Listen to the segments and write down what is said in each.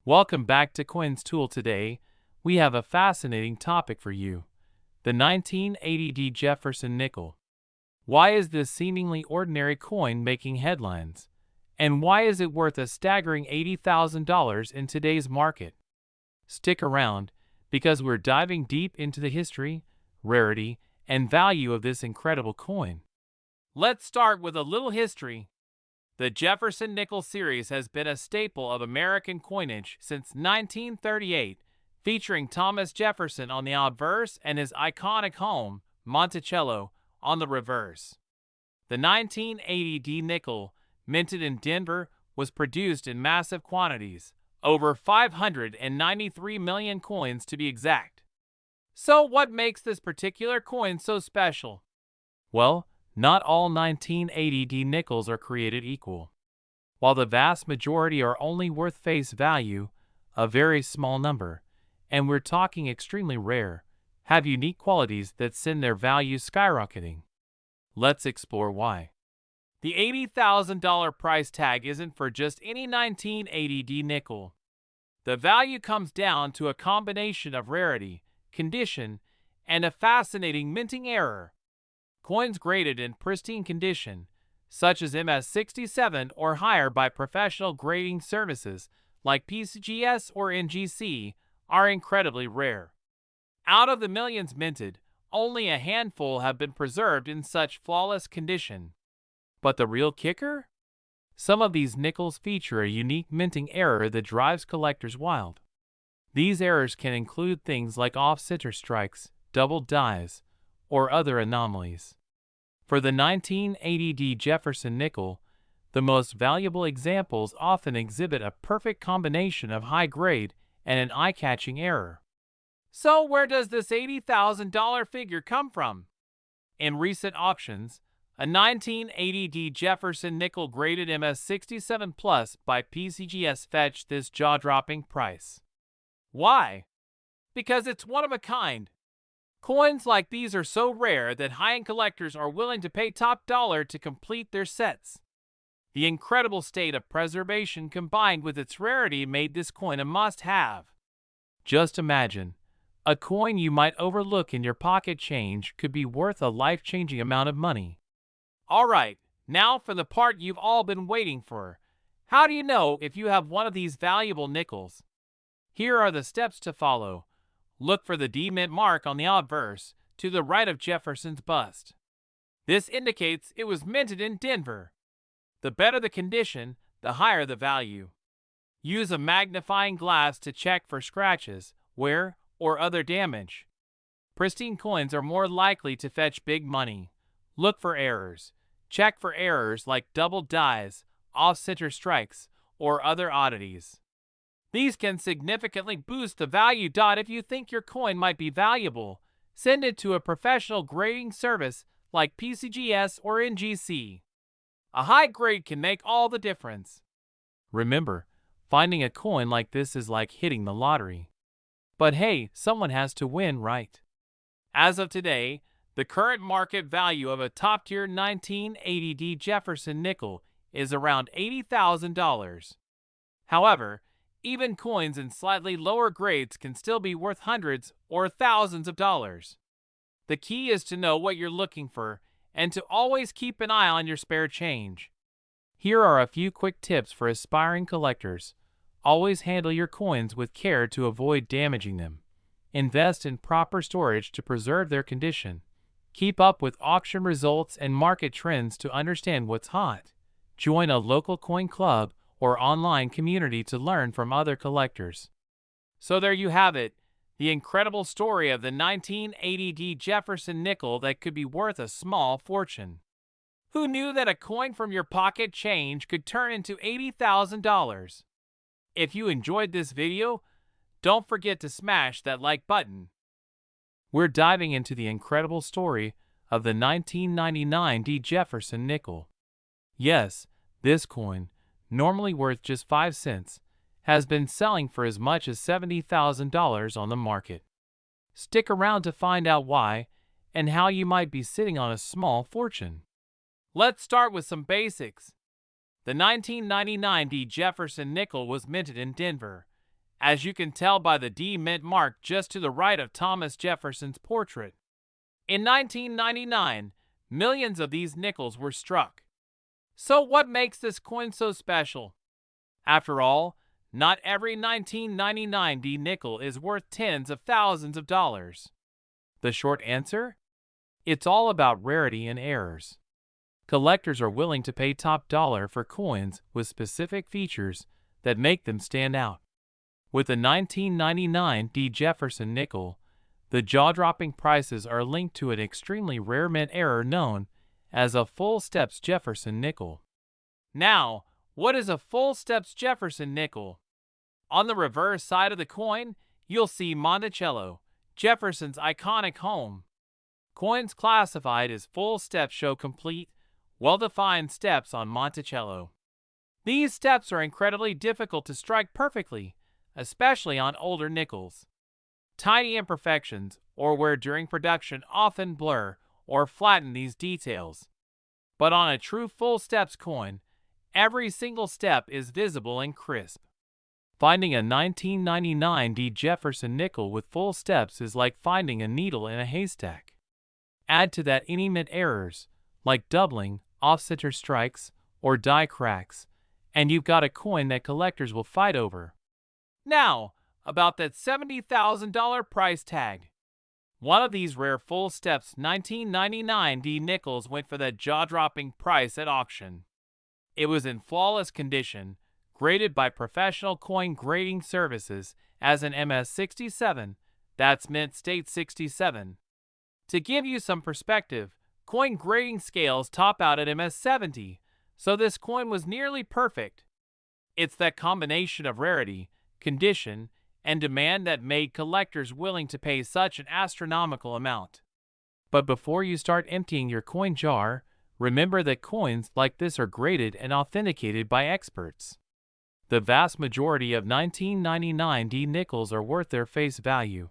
Welcome back to Coins Tool. Today, we have a fascinating topic for you. The 1980 Jefferson Nickel. Why is this seemingly ordinary coin making headlines? And why is it worth a staggering $80,000 in today's market? Stick around, because we're diving deep into the history, rarity, and value of this incredible coin. Let's start with a little history. The Jefferson Nickel series has been a staple of American coinage since 1938, featuring Thomas Jefferson on the obverse and his iconic home, Monticello, on the reverse. The 1980 nickel, minted in Denver, was produced in massive quantities, over 593 million coins to be exact. So what makes this particular coin so special? Well, not all 1980 nickels are created equal. While the vast majority are only worth face value, a very small number, and we're talking extremely rare, have unique qualities that send their value skyrocketing. Let's explore why. The $80,000 price tag isn't for just any 1980 nickel. The value comes down to a combination of rarity, condition, and a fascinating minting error. Coins graded in pristine condition, such as MS67 or higher by professional grading services like PCGS or NGC, are incredibly rare. Out of the millions minted, only a handful have been preserved in such flawless condition. But the real kicker? Some of these nickels feature a unique minting error that drives collectors wild. These errors can include things like off-center strikes, double dies, or other anomalies. For the 1980 Jefferson nickel, the most valuable examples often exhibit a perfect combination of high grade and an eye-catching error. So where does this $80,000 figure come from? In recent auctions, a 1980 Jefferson nickel graded MS67 Plus by PCGS fetched this jaw-dropping price. Why? Because it's one of a kind. Coins like these are so rare that high-end collectors are willing to pay top dollar to complete their sets. The incredible state of preservation combined with its rarity made this coin a must-have. Just imagine, a coin you might overlook in your pocket change could be worth a life-changing amount of money. Alright, now for the part you've all been waiting for. How do you know if you have one of these valuable nickels? Here are the steps to follow. Look for the D-mint mark on the obverse, to the right of Jefferson's bust. This indicates it was minted in Denver. The better the condition, the higher the value. Use a magnifying glass to check for scratches, wear, or other damage. Pristine coins are more likely to fetch big money. Look for errors. Check for errors like double dies, off-center strikes, or other oddities. These can significantly boost the value. If you think your coin might be valuable, send it to a professional grading service like PCGS or NGC. A high grade can make all the difference. Remember, finding a coin like this is like hitting the lottery. But hey, someone has to win, right? As of today, the current market value of a top-tier 1980 Jefferson nickel is around $80,000. However, even coins in slightly lower grades can still be worth hundreds or thousands of dollars. The key is to know what you're looking for and to always keep an eye on your spare change. Here are a few quick tips for aspiring collectors. Always handle your coins with care to avoid damaging them. Invest in proper storage to preserve their condition. Keep up with auction results and market trends to understand what's hot. Join a local coin club or online community to learn from other collectors. So there you have it, the incredible story of the 1980 Jefferson nickel that could be worth a small fortune. Who knew that a coin from your pocket change could turn into $80,000? If you enjoyed this video, don't forget to smash that like button. We're diving into the incredible story of the 1999 Jefferson nickel. Yes, this coin, normally worth just 5 cents, has been selling for as much as $70,000 on the market. Stick around to find out why and how you might be sitting on a small fortune. Let's start with some basics. The 1999 Jefferson nickel was minted in Denver, as you can tell by the D mint mark just to the right of Thomas Jefferson's portrait. In 1999, millions of these nickels were struck. So what makes this coin so special? After all, not every 1999 D nickel is worth tens of thousands of dollars. The short answer? It's all about rarity and errors. Collectors are willing to pay top dollar for coins with specific features that make them stand out. With the 1999 D Jefferson nickel, the jaw-dropping prices are linked to an extremely rare mint error known as a full steps Jefferson nickel. Now, what is a full steps Jefferson nickel? On the reverse side of the coin, you'll see Monticello, Jefferson's iconic home. Coins classified as full steps show complete, well-defined steps on Monticello. These steps are incredibly difficult to strike perfectly, especially on older nickels. Tiny imperfections or wear during production often blur or flatten these details. But on a true full steps coin, every single step is visible and crisp. Finding a 1999 D Jefferson nickel with full steps is like finding a needle in a haystack. Add to that any mint errors, like doubling, off-center strikes, or die cracks, and you've got a coin that collectors will fight over. Now, about that $70,000 price tag. One of these rare full steps 1999 D nickels went for that jaw-dropping price at auction. It was in flawless condition, graded by professional coin grading services as an MS67, that's mint state 67. To give you some perspective, coin grading scales top out at MS70, so this coin was nearly perfect. It's that combination of rarity, condition, and demand that made collectors willing to pay such an astronomical amount. But before you start emptying your coin jar, remember that coins like this are graded and authenticated by experts. The vast majority of 1999 D nickels are worth their face value,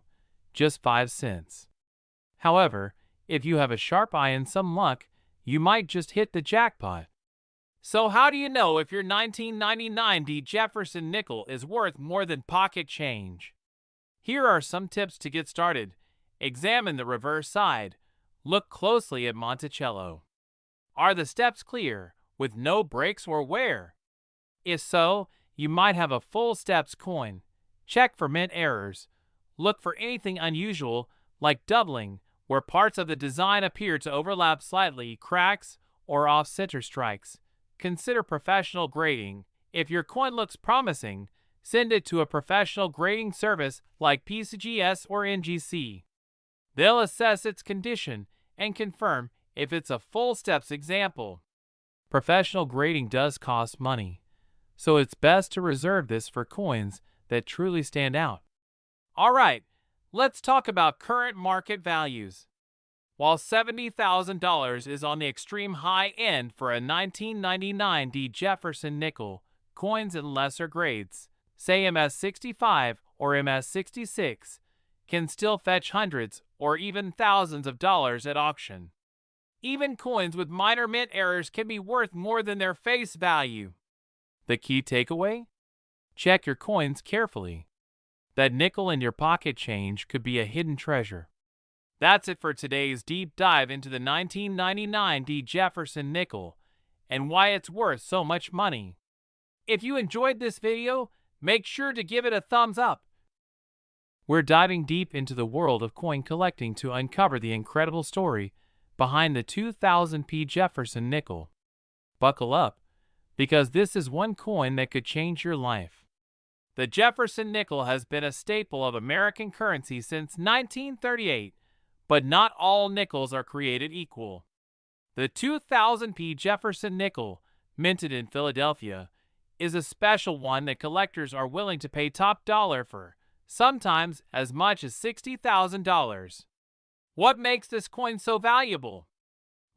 just 5 cents. However, if you have a sharp eye and some luck, you might just hit the jackpot. So how do you know if your 1999 D Jefferson nickel is worth more than pocket change? Here are some tips to get started. Examine the reverse side. Look closely at Monticello. Are the steps clear, with no breaks or wear? If so, you might have a full steps coin. Check for mint errors. Look for anything unusual, like doubling, where parts of the design appear to overlap slightly, cracks, or off-center strikes. Consider professional grading. If your coin looks promising, send it to a professional grading service like PCGS or NGC. They'll assess its condition and confirm if it's a full steps example. Professional grading does cost money, so it's best to reserve this for coins that truly stand out. Alright, let's talk about current market values. While $70,000 is on the extreme high end for a 1999 D Jefferson nickel, coins in lesser grades, say MS65 or MS66, can still fetch hundreds or even thousands of dollars at auction. Even coins with minor mint errors can be worth more than their face value. The key takeaway? Check your coins carefully. That nickel in your pocket change could be a hidden treasure. That's it for today's deep dive into the 1999 D Jefferson nickel and why it's worth so much money. If you enjoyed this video, make sure to give it a thumbs up. We're diving deep into the world of coin collecting to uncover the incredible story behind the 2000 P Jefferson nickel. Buckle up, because this is one coin that could change your life. The Jefferson nickel has been a staple of American currency since 1938. But not all nickels are created equal. The 2000 P Jefferson nickel, minted in Philadelphia, is a special one that collectors are willing to pay top dollar for, sometimes as much as $60,000. What makes this coin so valuable?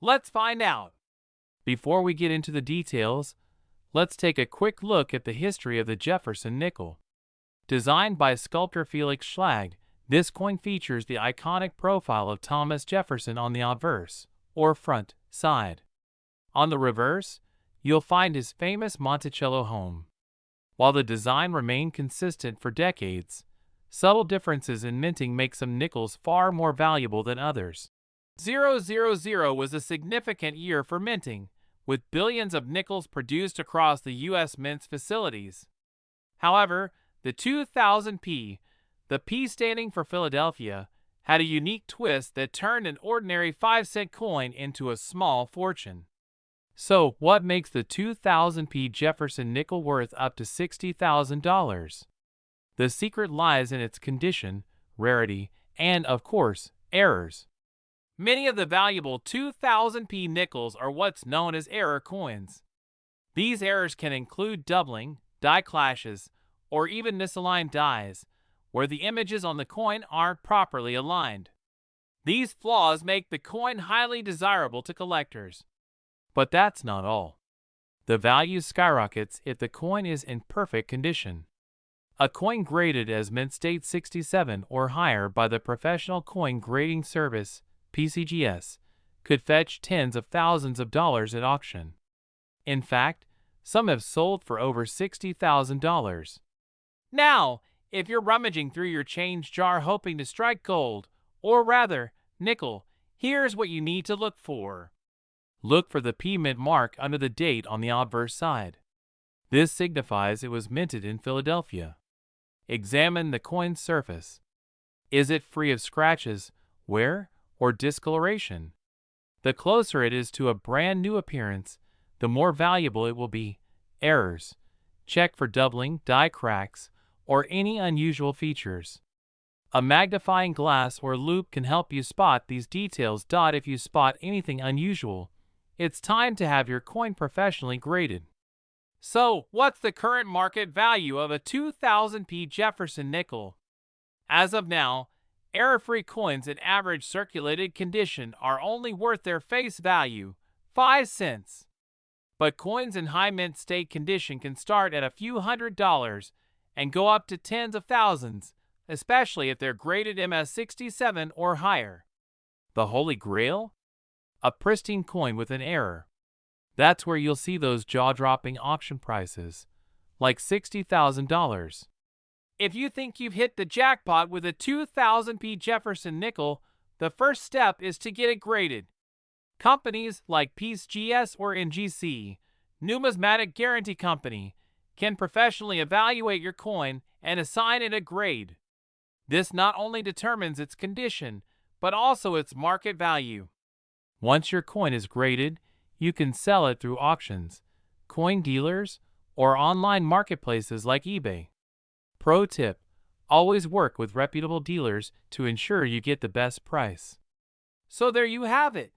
Let's find out. Before we get into the details, let's take a quick look at the history of the Jefferson nickel. Designed by sculptor Felix Schlag, this coin features the iconic profile of Thomas Jefferson on the obverse, or front, side. On the reverse, you'll find his famous Monticello home. While the design remained consistent for decades, subtle differences in minting make some nickels far more valuable than others. 000 was a significant year for minting, with billions of nickels produced across the U.S. Mint's facilities. However, the 2000p, the P standing for Philadelphia, had a unique twist that turned an ordinary 5-cent coin into a small fortune. So, what makes the 2000p Jefferson nickel worth up to $60,000? The secret lies in its condition, rarity, and, of course, errors. Many of the valuable 2000p nickels are what's known as error coins. These errors can include doubling, die clashes, or even misaligned dies, where the images on the coin aren't properly aligned. These flaws make the coin highly desirable to collectors. But that's not all. The value skyrockets if the coin is in perfect condition. A coin graded as mint state 67 or higher by the Professional Coin Grading Service, PCGS, could fetch tens of thousands of dollars at auction. In fact, some have sold for over $60,000. Now, if you're rummaging through your change jar hoping to strike gold, or rather, nickel, here's what you need to look for. Look for the P mint mark under the date on the obverse side. This signifies it was minted in Philadelphia. Examine the coin's surface. Is it free of scratches, wear, or discoloration? The closer it is to a brand new appearance, the more valuable it will be. Errors. Check for doubling, die cracks, or any unusual features. A magnifying glass or loupe can help you spot these details. If you spot anything unusual, it's time to have your coin professionally graded. So, what's the current market value of a 2000p Jefferson nickel? As of now, error-free coins in average circulated condition are only worth their face value, 5 cents. But coins in high mint state condition can start at a few $100s and go up to tens of thousands, especially if they're graded MS67 or higher. The Holy Grail? A pristine coin with an error. That's where you'll see those jaw-dropping auction prices, like $60,000. If you think you've hit the jackpot with a 2000p Jefferson nickel, the first step is to get it graded. Companies like PCGS or NGC, Numismatic Guarantee Company, can professionally evaluate your coin and assign it a grade. This not only determines its condition, but also its market value. Once your coin is graded, you can sell it through auctions, coin dealers, or online marketplaces like eBay. Pro tip: always work with reputable dealers to ensure you get the best price. So there you have it.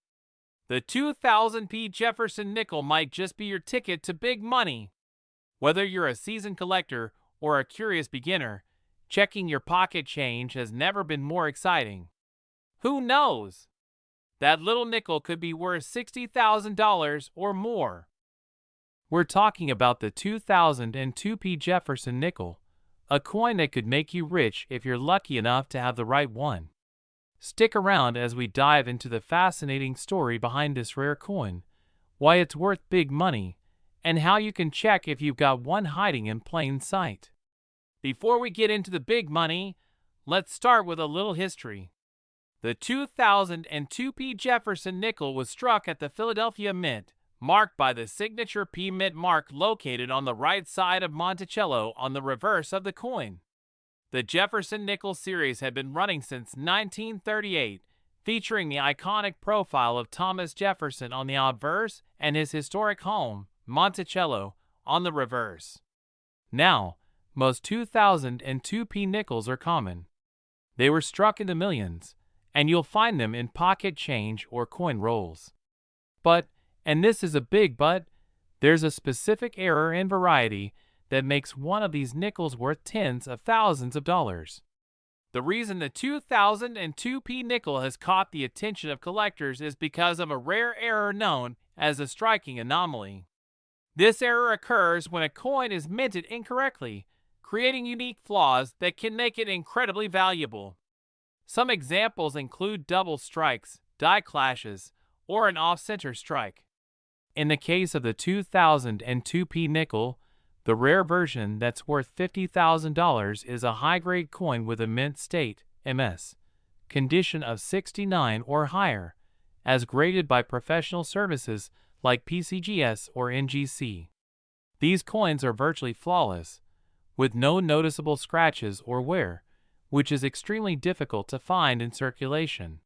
The 2000p Jefferson nickel might just be your ticket to big money. Whether you're a seasoned collector or a curious beginner, checking your pocket change has never been more exciting. Who knows? That little nickel could be worth $60,000 or more. We're talking about the 2002p Jefferson nickel, a coin that could make you rich if you're lucky enough to have the right one. Stick around as we dive into the fascinating story behind this rare coin, why it's worth big money, and how you can check if you've got one hiding in plain sight. Before we get into the big money, let's start with a little history. The 2002p Jefferson nickel was struck at the Philadelphia Mint, marked by the signature P Mint mark located on the right side of Monticello on the reverse of the coin. The Jefferson Nickels series had been running since 1938, featuring the iconic profile of Thomas Jefferson on the obverse and his historic home, Monticello, on the reverse. Now, most 2002p nickels are common. They were struck in the millions, and you'll find them in pocket change or coin rolls. But, and this is a big but, there's a specific error in variety that makes one of these nickels worth tens of thousands of dollars. The reason the 2002p nickel has caught the attention of collectors is because of a rare error known as a striking anomaly. This error occurs when a coin is minted incorrectly, creating unique flaws that can make it incredibly valuable. Some examples include double strikes, die clashes, or an off-center strike. In the case of the 2002p nickel, The rare version that's worth $50,000 is a high-grade coin with a mint state (MS) condition of 69 or higher, as graded by professional services like PCGS or NGC. These coins are virtually flawless, with no noticeable scratches or wear, which is extremely difficult to find in circulation.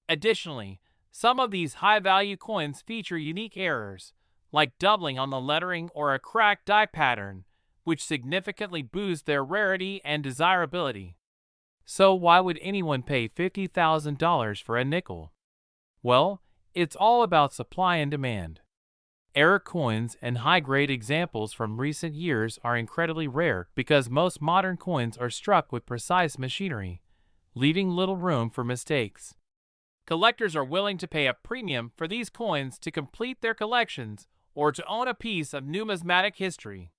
Additionally, some of these high-value coins feature unique errors, like doubling on the lettering or a cracked die pattern, which significantly boost their rarity and desirability. So why would anyone pay $50,000 for a nickel? Well, it's all about supply and demand. Error coins and high-grade examples from recent years are incredibly rare because most modern coins are struck with precise machinery, leaving little room for mistakes. Collectors are willing to pay a premium for these coins to complete their collections or to own a piece of numismatic history.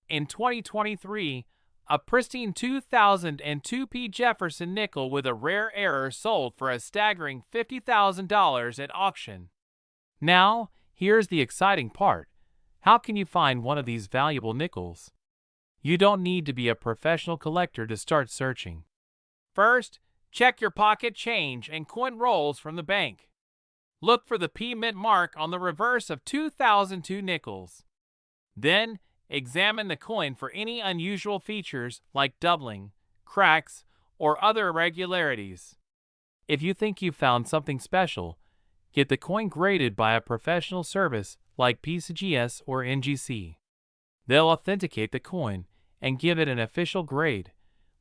In 2023, a pristine 2002 Jefferson nickel with a rare error sold for a staggering $50,000 at auction. Now, here's the exciting part. How can you find one of these valuable nickels? You don't need to be a professional collector to start searching. First, check your pocket change and coin rolls from the bank. Look for the P mint mark on the reverse of 2002 nickels. Then, examine the coin for any unusual features like doubling, cracks, or other irregularities. If you think you found something special, get the coin graded by a professional service like PCGS or NGC. They'll authenticate the coin and give it an official grade,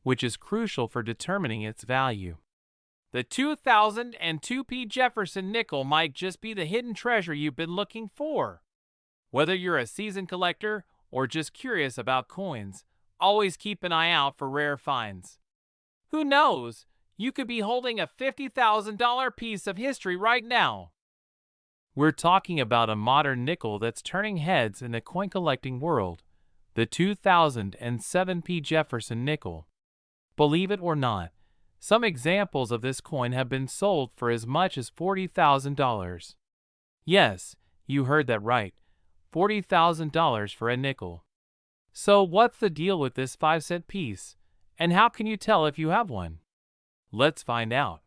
which is crucial for determining its value. The 2002 Jefferson nickel might just be the hidden treasure you've been looking for. Whether you're a seasoned collector or just curious about coins, always keep an eye out for rare finds. Who knows? You could be holding a $50,000 piece of history right now. We're talking about a modern nickel that's turning heads in the coin collecting world, the 2007 Jefferson nickel. Believe it or not, some examples of this coin have been sold for as much as $40,000. Yes, you heard that right, $40,000 for a nickel. So what's the deal with this 5-cent piece, and how can you tell if you have one? Let's find out.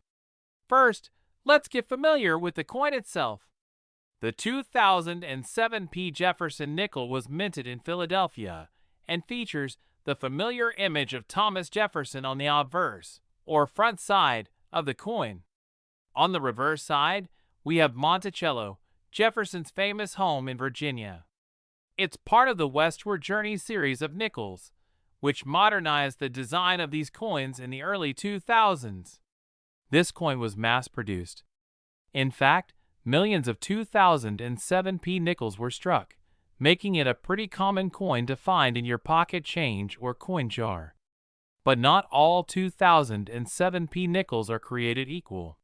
First, let's get familiar with the coin itself. The 2007 Jefferson nickel was minted in Philadelphia and features the familiar image of Thomas Jefferson on the obverse, or front side, of the coin. On the reverse side, we have Monticello, Jefferson's famous home in Virginia. It's part of the Westward Journey series of nickels, which modernized the design of these coins in the early 2000s. This coin was mass-produced. In fact, millions of 2007 nickels were struck, making it a pretty common coin to find in your pocket change or coin jar. But not all 2007 nickels are created equal.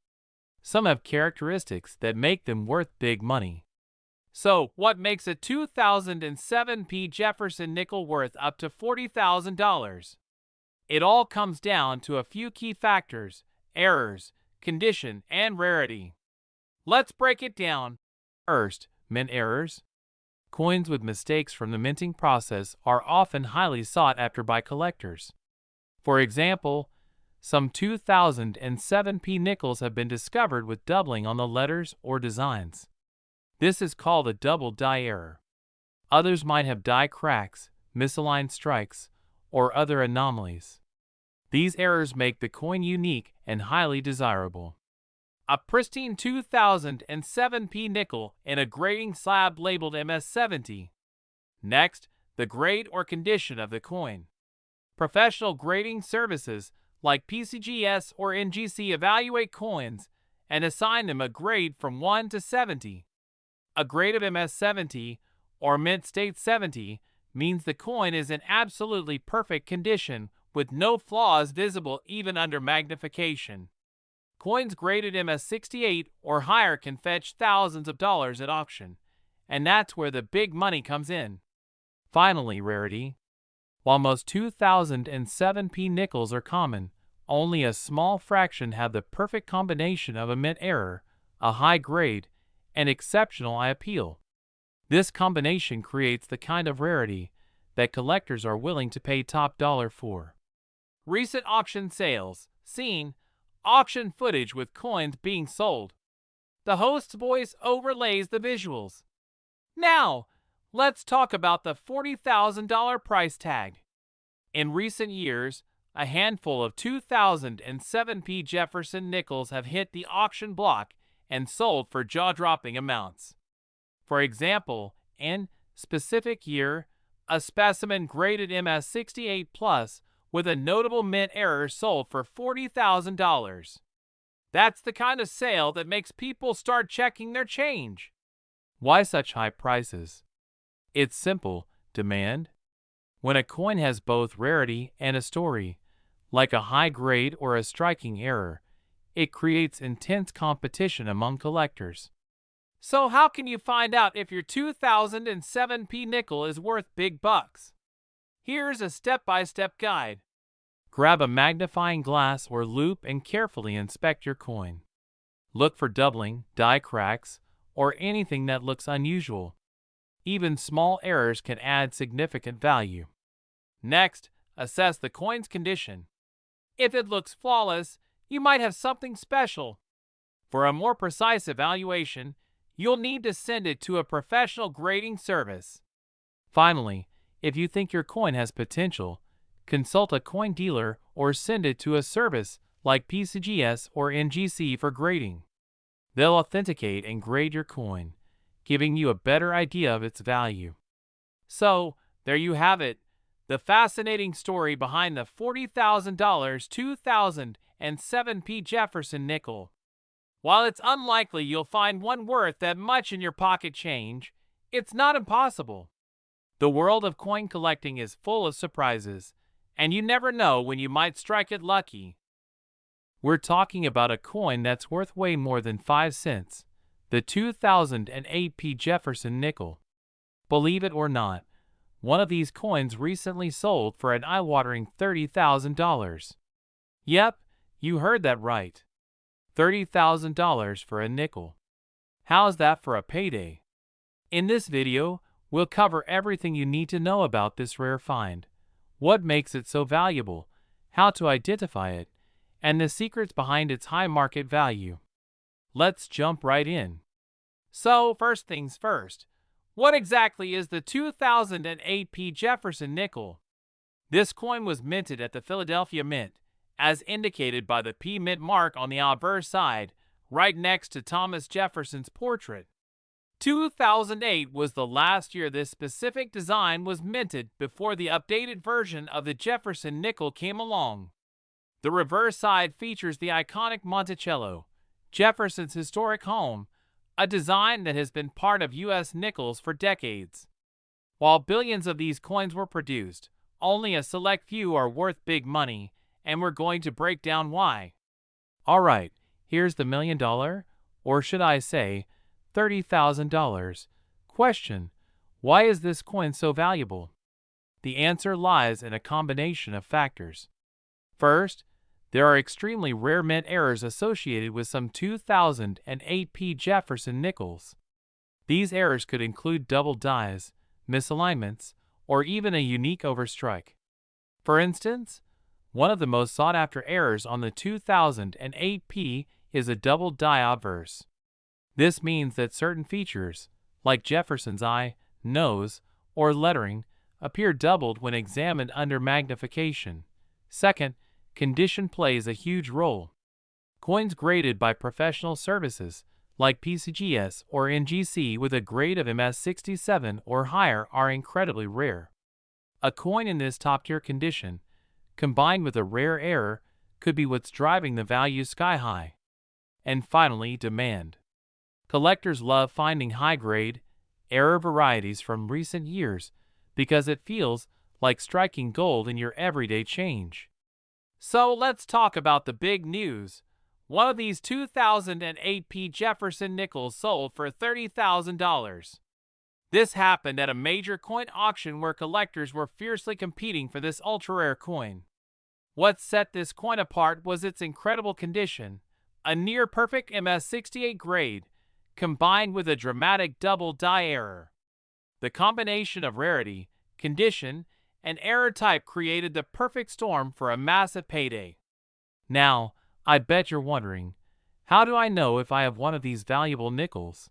Some have characteristics that make them worth big money. So, what makes a 2007 Jefferson nickel worth up to $40,000? It all comes down to a few key factors: errors, condition, and rarity. Let's break it down. First, mint errors. Coins with mistakes from the minting process are often highly sought after by collectors. For example, some 2007 nickels have been discovered with doubling on the letters or designs. This is called a double die error. Others might have die cracks, misaligned strikes, or other anomalies. These errors make the coin unique and highly desirable. A pristine 2007 nickel in a grading slab labeled MS70. Next, the grade or condition of the coin. Professional grading services like PCGS or NGC evaluate coins and assign them a grade from 1 to 70. A grade of MS70 or mint state 70 means the coin is in absolutely perfect condition with no flaws visible even under magnification. Coins graded MS68 or higher can fetch thousands of dollars at auction, and that's where the big money comes in. Finally, rarity. While most 2007 nickels are common, only a small fraction have the perfect combination of a mint error, a high grade, and exceptional eye appeal. This combination creates the kind of rarity that collectors are willing to pay top dollar for. Recent auction sales. Scene. Auction footage with coins being sold. The host's voice overlays the visuals. Now, let's talk about the $40,000 price tag. In recent years, a handful of 2007 Jefferson Nickels have hit the auction block and sold for jaw-dropping amounts. For example, in specific year, a specimen graded MS68 Plus with a notable mint error sold for $40,000. That's the kind of sale that makes people start checking their change. Why such high prices? It's simple: demand. When a coin has both rarity and a story, like a high grade or a striking error, it creates intense competition among collectors. So how can you find out if your 2007 nickel is worth big bucks? Here's a step-by-step guide. Grab a magnifying glass or loupe and carefully inspect your coin. Look for doubling, die cracks, or anything that looks unusual. Even small errors can add significant value. Next, assess the coin's condition. If it looks flawless, you might have something special. For a more precise evaluation, you'll need to send it to a professional grading service. Finally, if you think your coin has potential, consult a coin dealer or send it to a service like PCGS or NGC for grading. They'll authenticate and grade your coin, giving you a better idea of its value. So, there you have it, the fascinating story behind the $40,000 2007 Jefferson nickel. While it's unlikely you'll find one worth that much in your pocket change, it's not impossible. The world of coin collecting is full of surprises, and you never know when you might strike it lucky. We're talking about a coin that's worth way more than 5 cents, the 2008 Jefferson nickel. Believe it or not, one of these coins recently sold for an eye-watering $30,000. Yep, you heard that right. $30,000 for a nickel. How's that for a payday? In this video, we'll cover everything you need to know about this rare find, what makes it so valuable, how to identify it, and the secrets behind its high market value. Let's jump right in. So, first things first, what exactly is the 2008 Jefferson nickel? This coin was minted at the Philadelphia Mint, as indicated by the P Mint mark on the obverse side, right next to Thomas Jefferson's portrait. 2008 was the last year this specific design was minted before the updated version of the Jefferson nickel came along. The reverse side features the iconic Monticello, Jefferson's historic home, a design that has been part of U.S. nickels for decades. While billions of these coins were produced, only a select few are worth big money, and we're going to break down why. Alright, here's the $1 million, or should I say, $30,000 question. Why is this coin so valuable? The answer lies in a combination of factors. First, there are extremely rare mint errors associated with some 2008 Jefferson nickels. These errors could include double dies, misalignments, or even a unique overstrike. For instance, one of the most sought-after errors on the 2008 P is a double die obverse. This means that certain features, like Jefferson's eye, nose, or lettering, appear doubled when examined under magnification. Second, condition plays a huge role. Coins graded by professional services, like PCGS or NGC with a grade of MS67 or higher are incredibly rare. A coin in this top-tier condition, combined with a rare error, could be what's driving the value sky high. And finally, demand. Collectors love finding high-grade, error varieties from recent years because it feels like striking gold in your everyday change. So let's talk about the big news. One of these 2008 Jefferson nickels sold for $30,000. This happened at a major coin auction where collectors were fiercely competing for this ultra-rare coin. What set this coin apart was its incredible condition, a near-perfect MS68 grade, combined with a dramatic double die error. The combination of rarity, condition, and error type created the perfect storm for a massive payday. Now, I bet you're wondering, how do I know if I have one of these valuable nickels?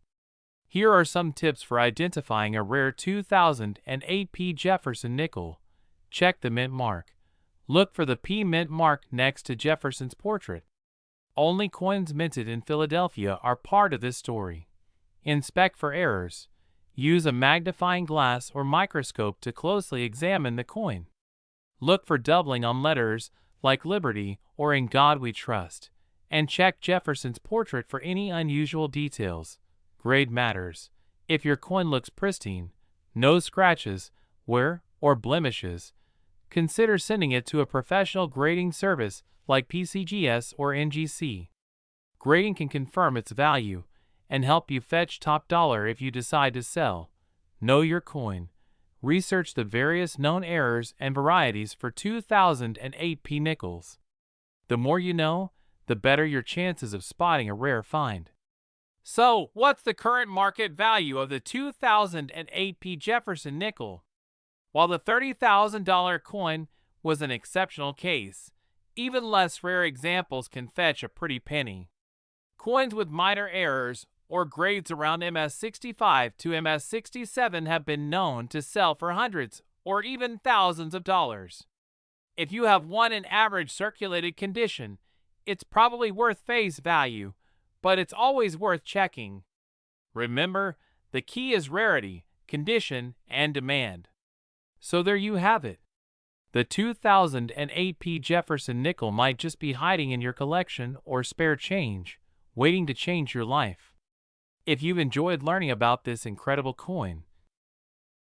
Here are some tips for identifying a rare 2008 P. Jefferson nickel. Check the mint mark. Look for the P mint mark next to Jefferson's portrait. Only coins minted in Philadelphia are part of this story. Inspect for errors. Use a magnifying glass or microscope to closely examine the coin. Look for doubling on letters like Liberty or In God We Trust, and check Jefferson's portrait for any unusual details. Grade matters. If your coin looks pristine, no scratches, wear, or blemishes, consider sending it to a professional grading service like PCGS or NGC. Grading can confirm its value and help you fetch top dollar if you decide to sell. Know your coin. Research the various known errors and varieties for 2008 P nickels. The more you know, the better your chances of spotting a rare find. So, what's the current market value of the 2008 P Jefferson nickel? While the $30,000 coin was an exceptional case, even less rare examples can fetch a pretty penny. Coins with minor errors or grades around MS65 to MS67 have been known to sell for hundreds or even thousands of dollars. If you have one in average circulated condition, it's probably worth face value, but it's always worth checking. Remember, the key is rarity, condition, and demand. So there you have it. The 2008 P. Jefferson nickel might just be hiding in your collection or spare change, waiting to change your life. If you've enjoyed learning about this incredible coin,